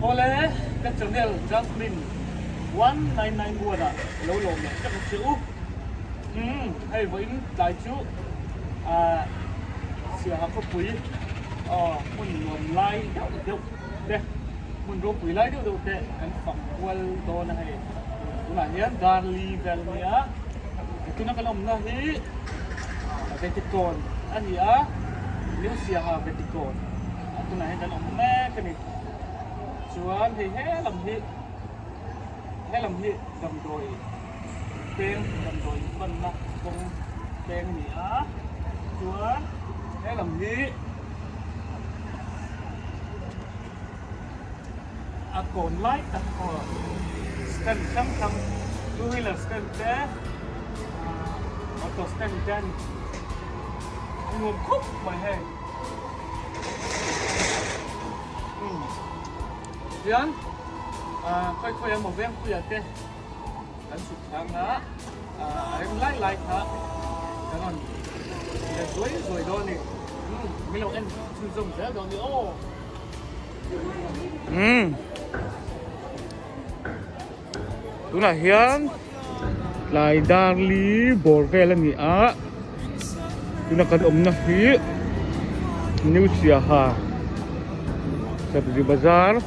Ole cái channel Jasmine 199 buồn à lâu lâu này chắc là chịu hay với đại chú xưa học có quý mình ngầm lai đâu đây mình rô quý lai đâu đây anh phẩm well đó này cũng là nhớ Darli Velmia itu nak kalau mana hi Betikon anh ya nếu xưa học Betikon itu nak kalau mana cái này chuan thì hé làm hi cầm đồi phân là con tên nhỉ chuan hé làm hi còn lại đặt ở stand thăm two wheeler stand there auto stand then ngồi khúc mà hè Dian,ค่อยๆมาเว้งคุยกันอันสุดท้ายนะอันไล่ครับแล้วนั่นเดี๋ยวสวยโดนนี่ไม่ลงเอ็นชุ่มๆเสียโดนนี่โอ้ตัวไหนเฮียนลายดาลีบอร์เวลนี่ตัวนักการอมนะฮีนิวเซียฮาSabzi Bazar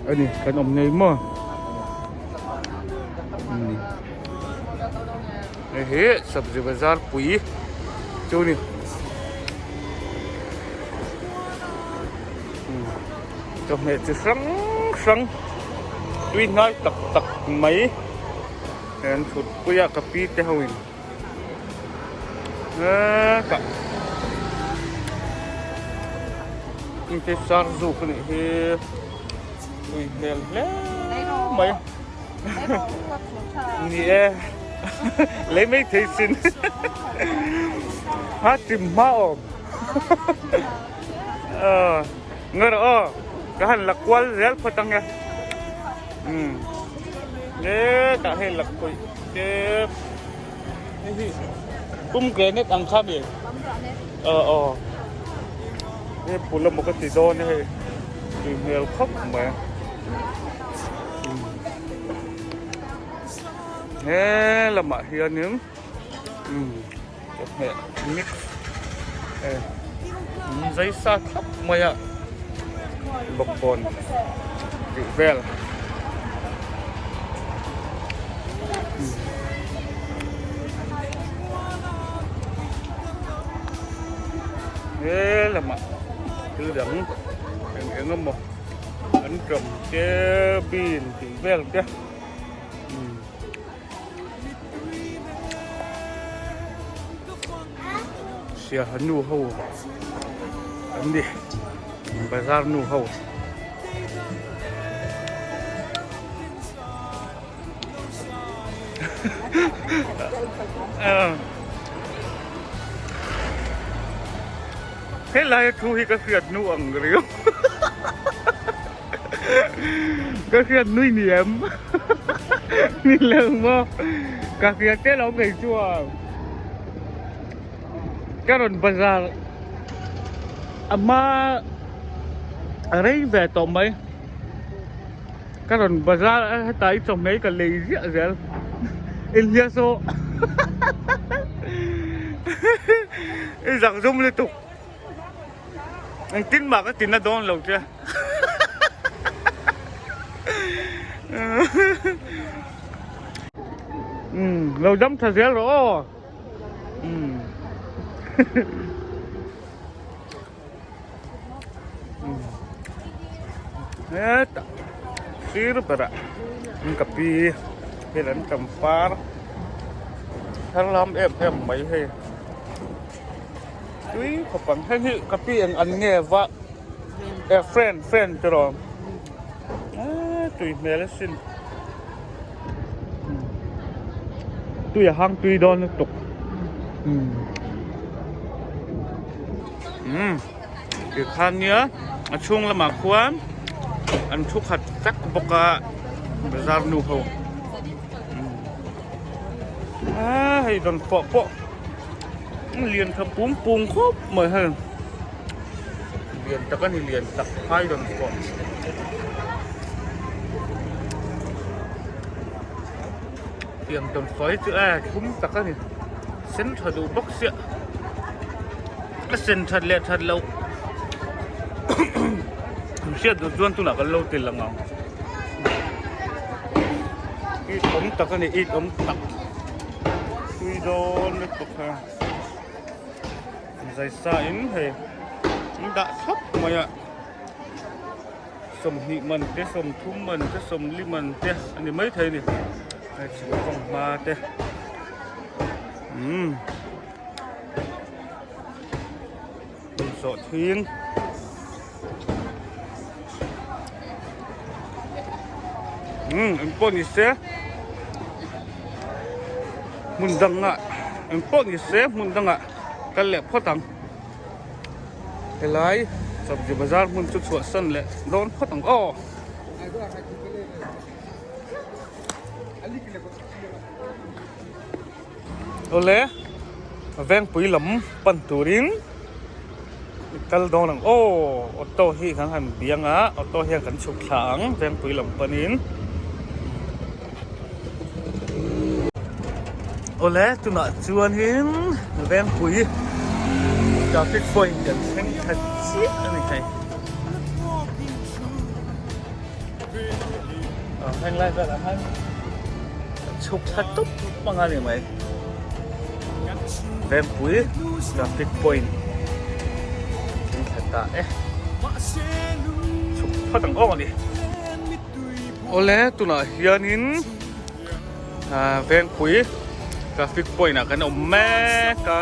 ini kan om Neymar Sabzi Bazar Pui chỗ này cho mẹ chỉ sáng tuy nói tập mấy anh phụt Pui cà phê thế hồng cả cái sar dục này thì hell mày nè lấy mấy thầy xin hát tìm mạo ngờ đó cái hành lạc quan rất phải tăng nha đấy cả hành lạc quỷ cái gì cũng cái nét ăn khác biệt cái bún là một cái tỷ đô này thì nhiều khóc mà thế là mạ hiền nướng mẹ mix giấy sa khóc mày ạ bọc bồn chữ vel thế là mạ cứ đắng cái ngâm một ấn trầm cái pin chữ vel kia xia hắn nu hầu ấn đi bazar nu hầu thế là thu hi cái phiệt nu ẩn rồi cái phiệt nuôi niệm ni lợn mà cái phiệt thế là người chua cái đồn bazar mà ở đây về tàu mấy cái đồn bazar tại trong mấy cái lấy dễ dễ in ra số rằng zoom liên tục anh tin mà cái tin nó đón lâu chưa lâu lắm thật dễ rồi sir pada kapi helan kampar halam em mấy he tuy kapan he kapi anh nghe va friend rồi tuy melesin tuy hang tuy don tục cái khăn nhá chung là mà khoan anh chúc hạt chắc bọc bazar nu hầu hay đòn phọ liền thập bún khốp mời hơn liền ta cái liền tập hai đồng còn tiền đồng phối chứ cũng ta cái xin thật đủ bốc xịa cái xin thật lẹ thật lâu xịa được doan tu nào cái lâu tiền là ngon ít ống ta cái này ít ống tập suy đô nó tục ha giải xa in hè đã thấp mày ạ sầm nhị mần thế sầm thum mần thế sầm li mần thế anh ấy mấy thầy nè chỉ có vòng ba thế sọ thiên em pon đi xe mun đằng ạ em pon đi xe mun đằng ạ cái lẹp phát tăng cái lái sập gì bazar mun chút chuột sân lệ đón phát tăng oleh veng pui lam pan turin kal don ang auto hi kan han bianga auto hi kan chuk thang veng pui lam panin oleh tuna chuan hin veng pui traffic point kan theng that chi ani kai hang lai ra han chuk that tup manga ni mai vem pui traffic point in thata chuk phatang ni ole tuna hianin vem pui traffic point kan me ka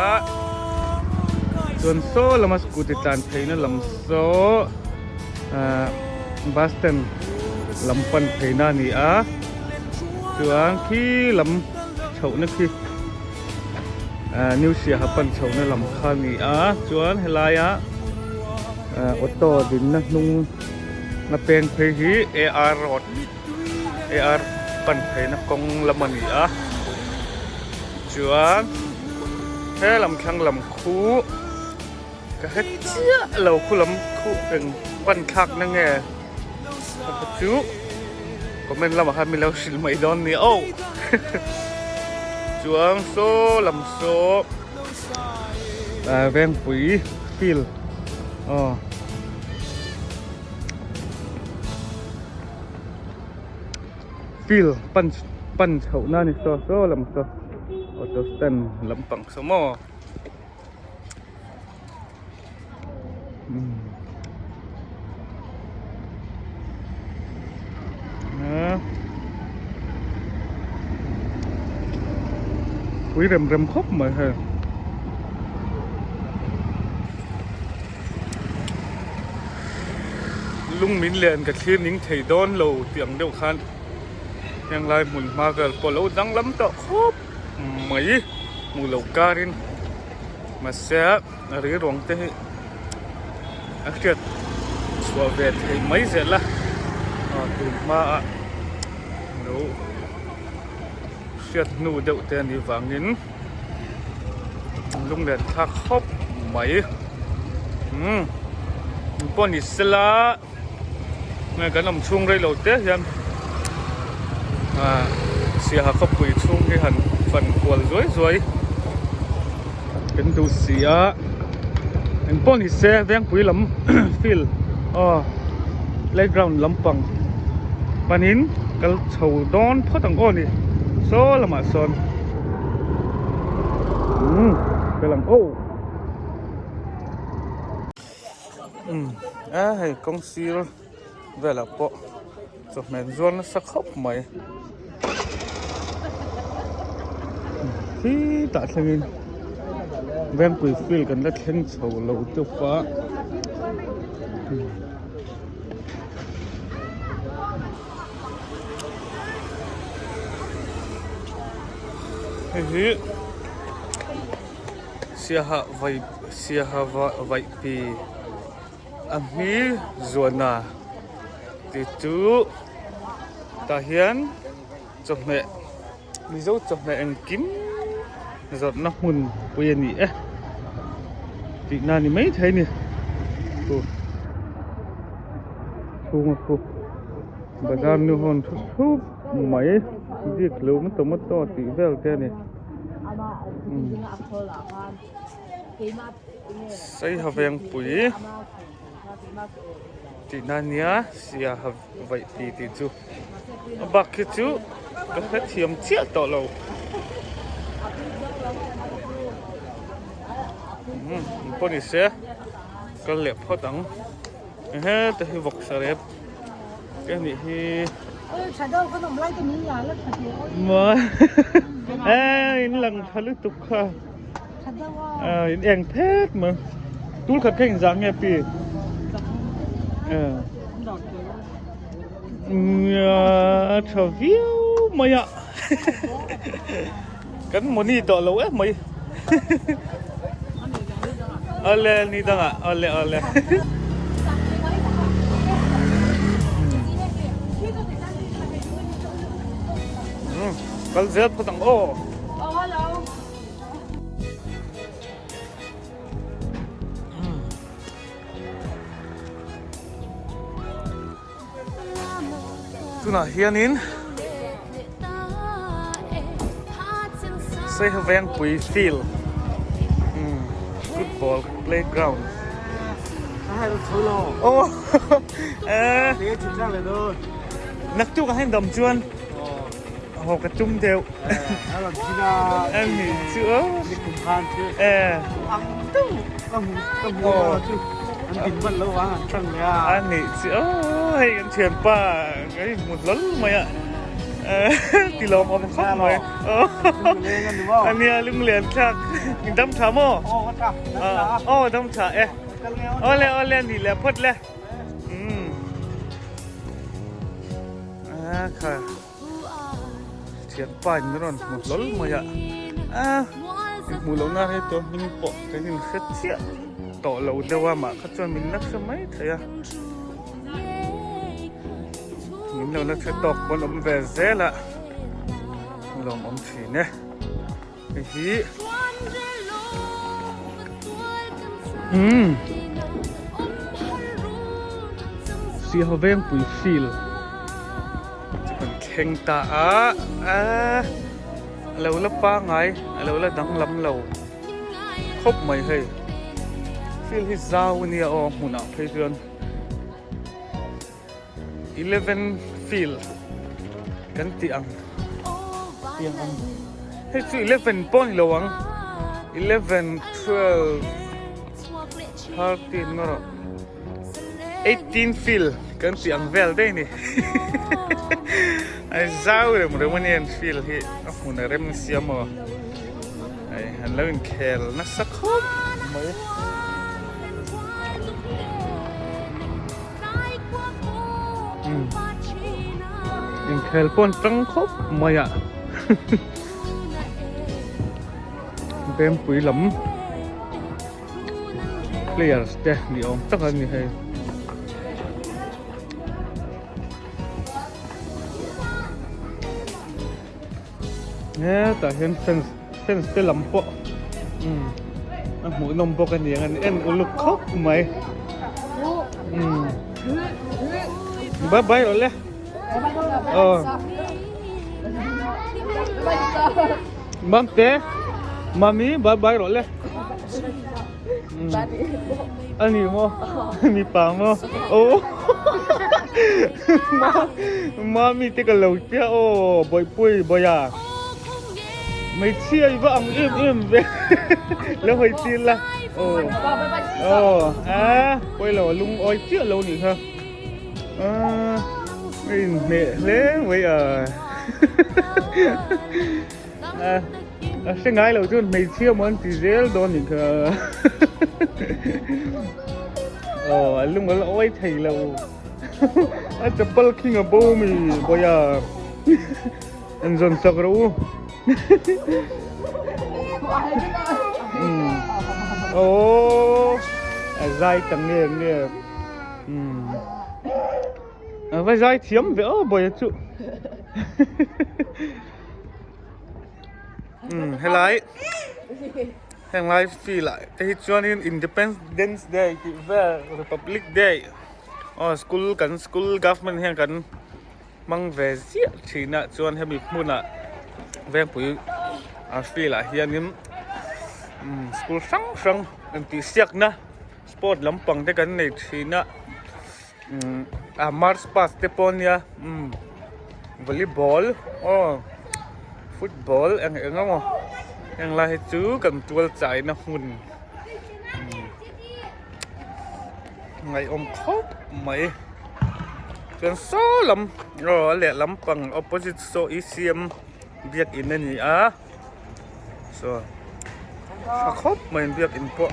chon so lama scooty tan theina lam so bus stand lampan theina ni a chuang khi lam chau na khi new sia hapan chau na lam kha ni a chuan helaya auto din na nung na pen phei hi AR road AR pan theina kong lamani a chuan he lam khang lam khu ka het chia lo khu lam khu eng pan khak na nge chu comment lam ha mi lo sil mai don ni chuang so lam so veng pui fil fil pan chau na ni so lam so auto stand lam pang so mo quý rầm khóc mà hả lung min liền cả thiên những thầy đón lầu tiếng đều khan yang lai mùn ma gel po lâu đắng lắm tọ khóc mấy mù lầu carin mà sẽ rỉ rong thế akhirat xua về thầy mấy giờ là tụi ma đâu Siết nụ đậu tên đi vàng nín lung đèn thác khóc mấy bọn đi xe lá ngay cả nằm chung đây lầu tết em xe hạ khóc quỷ chung cái hẳn phần quần rồi cái đồ xe anh bọn đi xe vang quỷ lắm feel playground lắm bằng bạn nín cái chầu đón phát thằng con đi số là mà son cái làm hay công ty về là bộ chụp mền ruột nó sắc khóc mày khi tại sao mình ven quỷ phil cần đất thiên sầu lâu tiêu phá hi sia ha vai pi ami zona ti tu ta hian chok me mi zo chok me ang kim zot na hun puya ni ti na ni mai thai ni tu thu mà thu bà ra nu hồn thu mấy việc lâu mất to tí vel cái này xây hợp vẹn bụi thì nan nhá xia hợp vậy thì chú bạc cái chú có thể thiêm chết tỏ lâu con đi xe có lẹp khó tặng hết từ vọc sờ lẹp cái này thì mà lần thà lúc tục ha anh phết mà túi khát cái dạng nghe pi thở viu mày ạ cắn một đi tỏ lâu ấy mày ole ni dang ạ ole con rớt có thằng ô hello tu nào hiền nín xây hợp vẹn quỷ field football playground hai thứ lo ô để chụp ra lại thôi nắc chú cái hành động chuan họ cái chung đều em nghĩ chữa ăn nghĩ chữa hay cái chuyện pa cái một lớn mày ạ thì lo mà không khóc mày anh nghe lưng liền chắc mình đâm thắm ô đâm thả ole thì là phật lên khá chuyện pa như rồi một lớn mày ạ mù lâu na hết rồi mình bỏ cái gì hết chết tỏ lâu đâu mà khách cho mình nắc sao mấy thầy mình lâu nắc sẽ tọc con ông về dễ lạ lòng ông chỉ nè cái gì xì hào veng bụi phil chỉ còn khen ta lâu là ba ngày lâu là đắng lắm lâu khóc mày hay phil hít dao nia o mù nào thấy chưa 11 field kan tiang hey tu 11 point lawang 11 12 13 ngoro 18 field kan tiang vel dei ni ai zau le mo manian field hi mun rem siamo ai han lawin khel na sakhom mai in khel pon trăng khóc mày ạ đem quý lắm players đây đi ông tất hơn như thế nè tại hiện fence cái lắm po mũi nôm po cái gì anh em lục khóc mày bye bye rồi lẽ mam te mami bye bye rồi lẽ anh mo mi pa mo mami te cái lâu kia boy pui boy à mấy chia vợ im về lâu hồi tin là quay lò lung oi chia lâu nhỉ ha mẹ lẽ bây giờ sẽ ngay lâu chứ mấy chia món thì dễ đó nhỉ lúc đó oi thầy lâu chụp bal king ở bầu mi bây giờ anh dọn sạch rồi dai tầng nghe vai dai thiếm vẽ bởi chú hay lại phi lại cái cho nên Independence Day về Republic Day school government hian kan mang ve zia thina chuan hemi hmuna veng pui a feel a hianin school sang an ti siak na sport lampang te kan nei thina a march past te ponia volleyball football engamo eng la he chu kan tual chai na hun ngai khop mai chuan so lam le lampang opposite so ECM biak in ani a so khop mai biak in po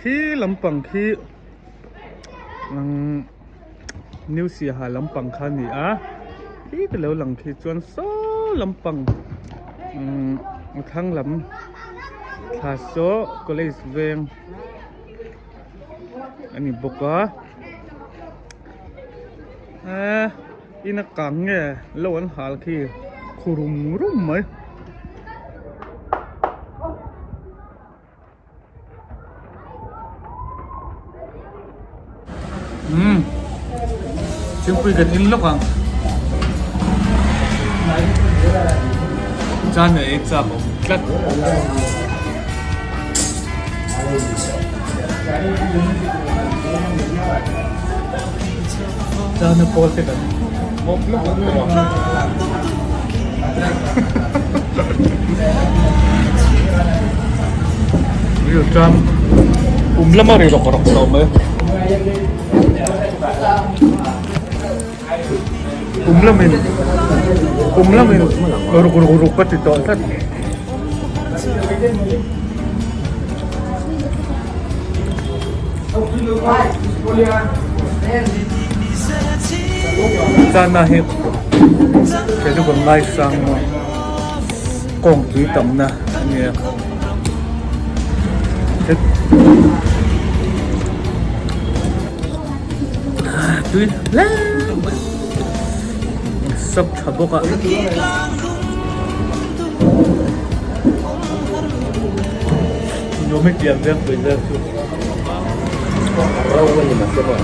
khi lampang khi new sia ha lampang kha ni a khi te lo lang khi chuan so lampang thang lam tha so college veng ani boka ina kang nge lo an hal khi khurum rum mai Simply gần in lúc hàng cha này exam cắt cha nó call thế cần một lúc ví dụ cha lắm mà rồi đọc đâu mới kumlamin uruk pa ito at sana hit kaya ko ngay sang kong kitam na niya tuyệt lắm sắp thở bốc ạ nhớ mấy tiền riêng bây giờ chứ lâu quá nhưng mà chưa rồi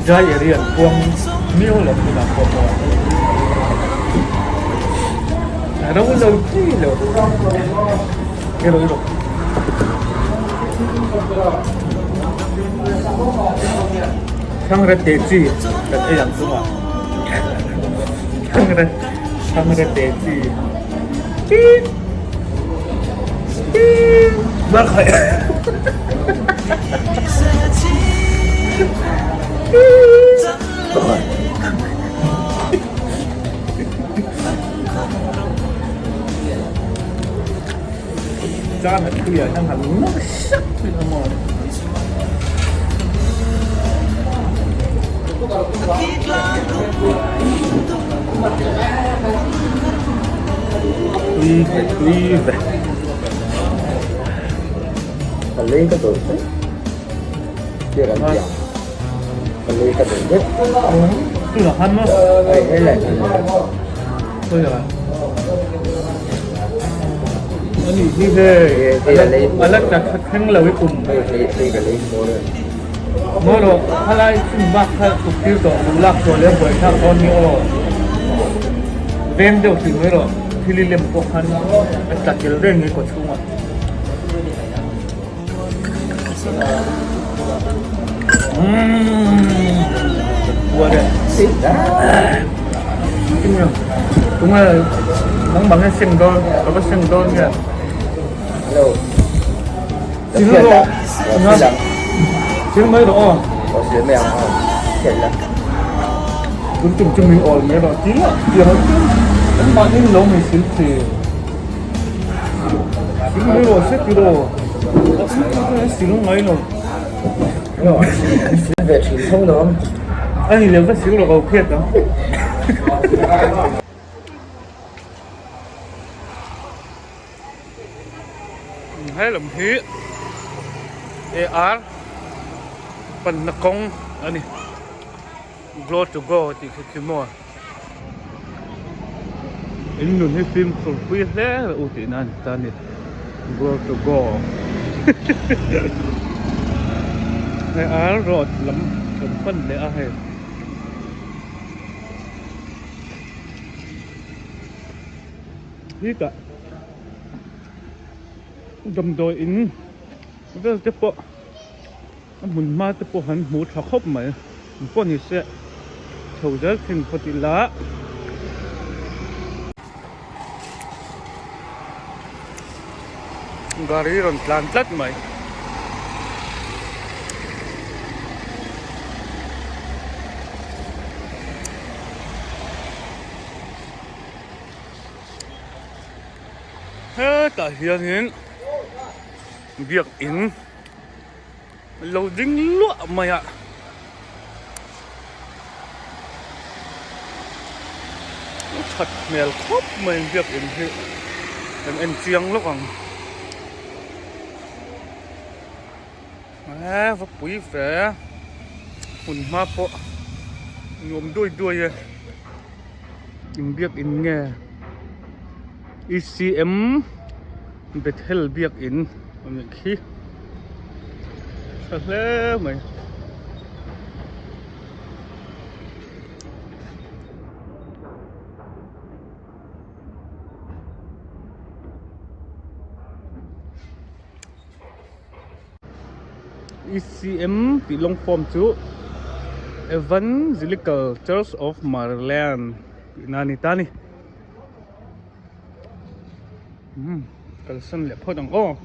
trai ở đây quăng miêu lắm thì làm không rồi đâu có lâu chi đâu cái đó đâu Thằng ra tệ gì, đặt ai làm đúng không? Thằng ra tệ gì, bắt khởi, cha nó khuya năng hẳn nó sắc thì nó mòn. Tuy về còn lấy cái tuổi đấy chưa làm gì còn lấy cái tuổi đấy tức là hắn á đấy là thôi rồi anh đi về anh lắc đặt khăn là với cùng mỗi lúc hai lại xin bác hai chục tiêu tổ lạc rồi lấy bởi thang con nhiều ven đều thì mới rồi thì liên một khăn đặt cái lên cái của chúng à qua đây đúng là món bằng cái xương đôn có cái xương đôn kìa xin lỗi xin mấy độ có xin mèo không chảy là cũng chừng cho mình ổn mấy độ chín ạ giờ nó đánh bạn những lỗ mình xin thì xin mấy độ xếp cái đồ xin mấy rồi về truyền thông đó anh thì nếu phát xíu là cầu khiết đó hay làm hí AR phần nó công anh Glow to go thì cái mua anh luôn hay phim phim queer đấy là ưu tiên anh ta nè Glow to go AR rồi lắm phần phân để ai hít ạ đầm đồi in rất là bộ mình mà bộ hắn mũ thọ khóc mà con thì sẽ thầu rất thành phần tỷ lá gari ron plan tlat mai hết cả hiện việc in lâu dính lụa mày ạ thật mèo khóc mình việc in hiện em chiang lúc bằng vấp bụi vẻ hùn ma bộ nhôm đuôi in việc in nghe ECM bet hell việc in những khi sao thế mày ECM bị long form chú Evangelical Church of Maryland nani tani kalsan le phodang o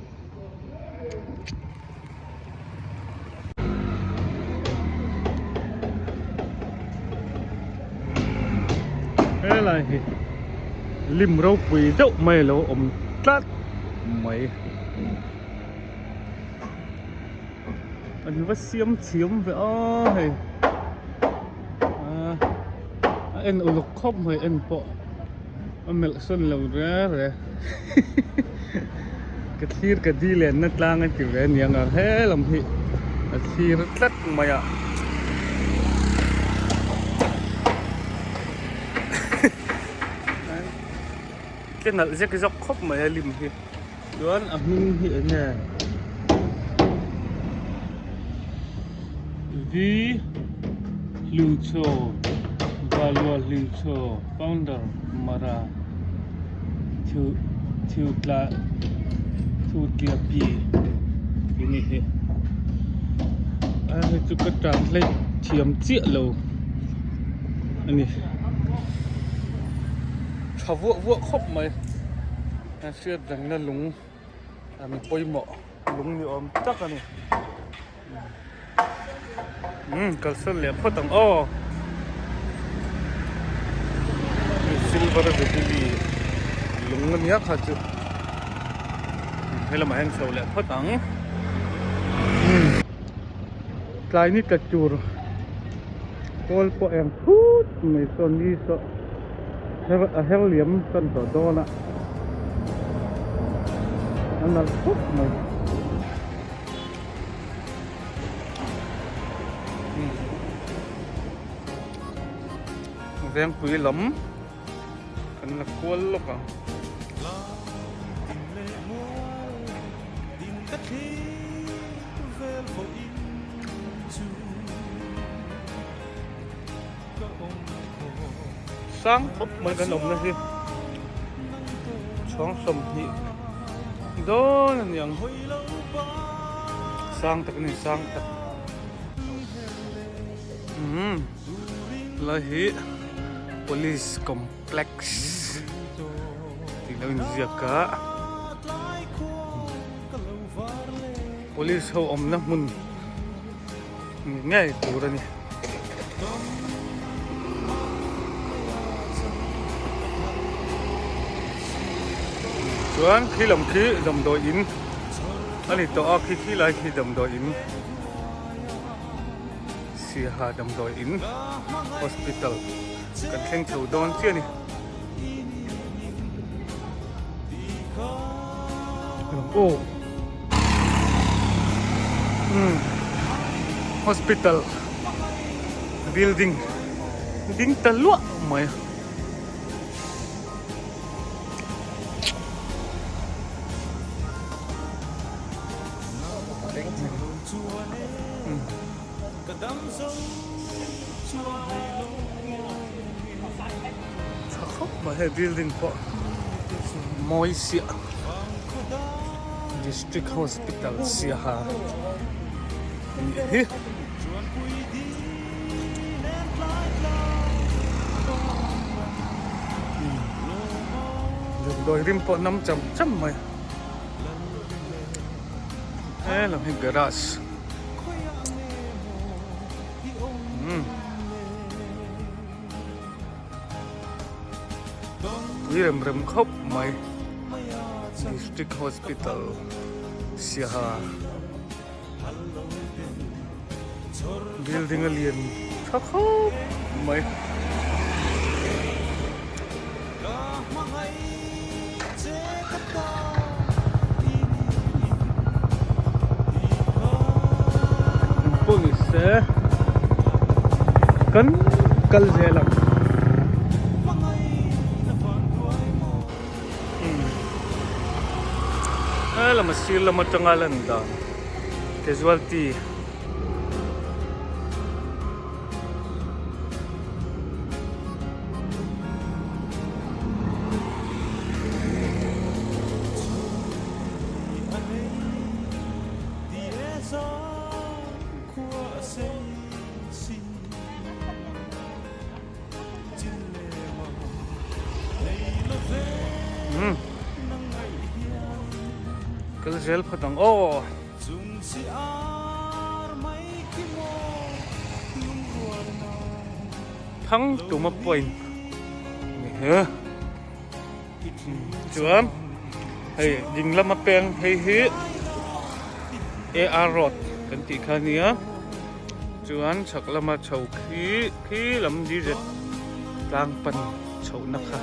cái này lim rau quỳ đậu mày lo tát mày anh vắt xiêm vậy ơi anh ở lục khóc mày anh bộ anh mẹ xuân lâu ra rồi cái thir cái đi lên nát lang anh kiểu anh nhang à hết làm gì cái thir rất mày ạ cái nào cái dốc khóc mày lim gì đoán à mình hiện nè Vi Lucho Valua Lucho founder Mara Thu Tia Pi ini he itu ka translate thiam chia lo ani thavu khop mai sia dang na lung ami poimo lung ni om tak ani kalsan le photang o silver betili lungan yak ha chu hela ma hang so le photang tlai ni kachur tol po em phut mai son ni so hel liam kan to dona anal phut mai veng quý lắm anh là cuốn lúc à sáng phút mấy cái lồng này đi sáng sầm nhị đó là những sang thật này sang thật là hi Police Complex tingnan jaga Police ho om na mun ngay tura ni chuan khi làm khí dầm đội in anh to khi lại khi dầm đội in สีหาดำดอยอิน hospital กันแข่งแถวดอนเชี่ยนี่โอ้hospital building ดิ้งตะลุ่มไหมมาให้ building พอมอยเสีย district hospital เสียหาโดยริมปอน้ำจำไหมเราให้ garage นี่เริ่มครบไหม district hospital เสียหา building เรียนครบไหมpolice kan kalzelam masih lama tenggalan dah casualty Kalzel patang oh thắng tụ một point hả chuam hay ding lama peng hay hi AR rod kan ti khania chuan chak lama chau khi lam di ret tlang pan chau nakha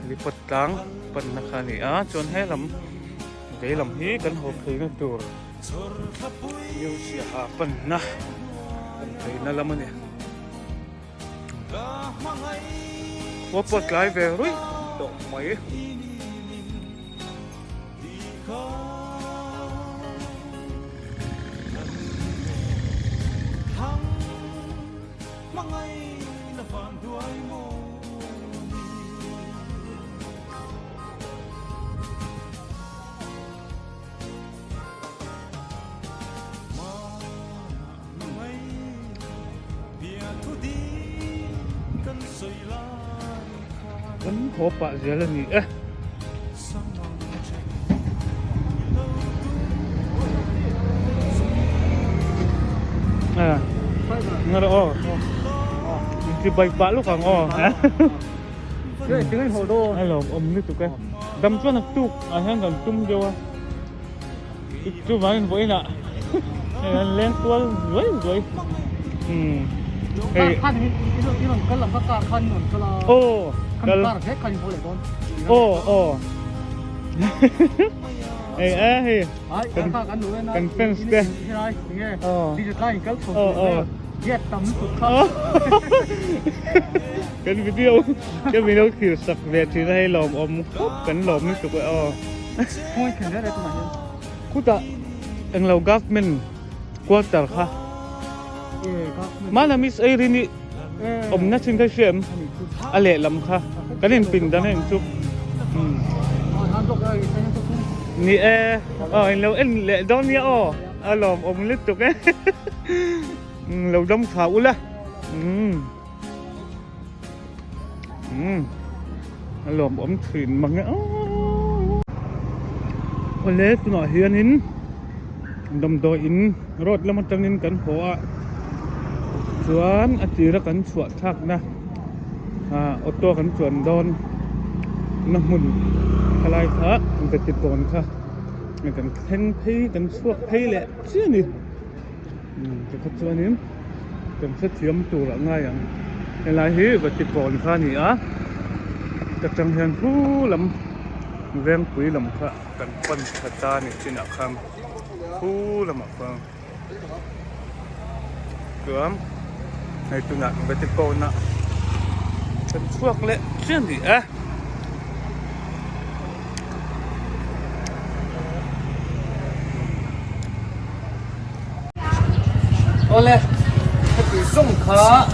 lipat tlang pan nakha ni a chuan he lam cái làm hí cần hộp thấy nó tur nhiều xia hạ phần na thấy nó làm gì qua bớt lại về rồi động mấy kan hopa jalan ni ngaro oh di baik pak lu kang oh cái tiếng hồ đô hay là ông nước tụi cái đâm cho nó tụt hang gần tung vô chú vào với nè lên tua rồiคันนี้มันก็ลำก็การคันหนุนก็ละโอ้คันการแค่คันโผล่ต้นโอ้เอ้เฮ้ยกันกันดูเลยนะกันเฟนส์เด้ใช่ไหมยังไงดิจิทัลก็ส่งเย็ดต่ำสุดครับกันวิดีโอก็มีเราคือสักเวทีให้หลอมอมกันหลอมไม่สุกเลยห้อยแข็งได้เลยตัวไหนกูตะเอ็งเรากัฟมันกว่าแต่ค่ะmana mis air ini omna singka siem ale lam kha kanin pin dan hen chu ni lo en le don ya alom om lit tuk lo dom khau la alom om thin mang ole tu no hian in dom do in rod lam tangin kan hoส่วนอาทิตย์กันสวดทักนะออโต้กันส่วนโดนน้ำมันทลายพระมันจะติดก่อนค่ะมันกันแข่งเพย์กันสวดเพย์แหละเชื่อนี่จะขัดส่วนนี้ cần rất hiếm tụ là ngay à cái này hi và tiếp còn pha nhỉ á chắc chắn hiện thu lắm ven quý lắm khá cần phân thật ta này trên ạc kham thu lắm ạ vâng cửa này tụ nạn với tiếp còn nè cần thuốc lệ chuyên gì á oleh tapi song kha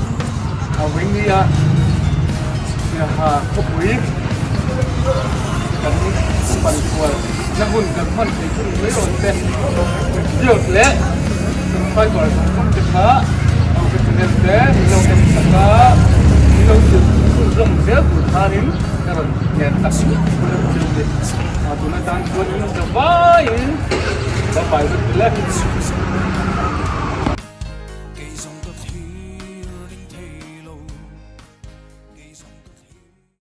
awing ni ya ya ha kopui kan pan kual na hun kan hon ti kun mai ron te yot le phai gol kom te kha au ke nen te lo ke ta lo ju rong te ku tharin karon ne taksi a tu na tan ko ni no ta vai ba bai le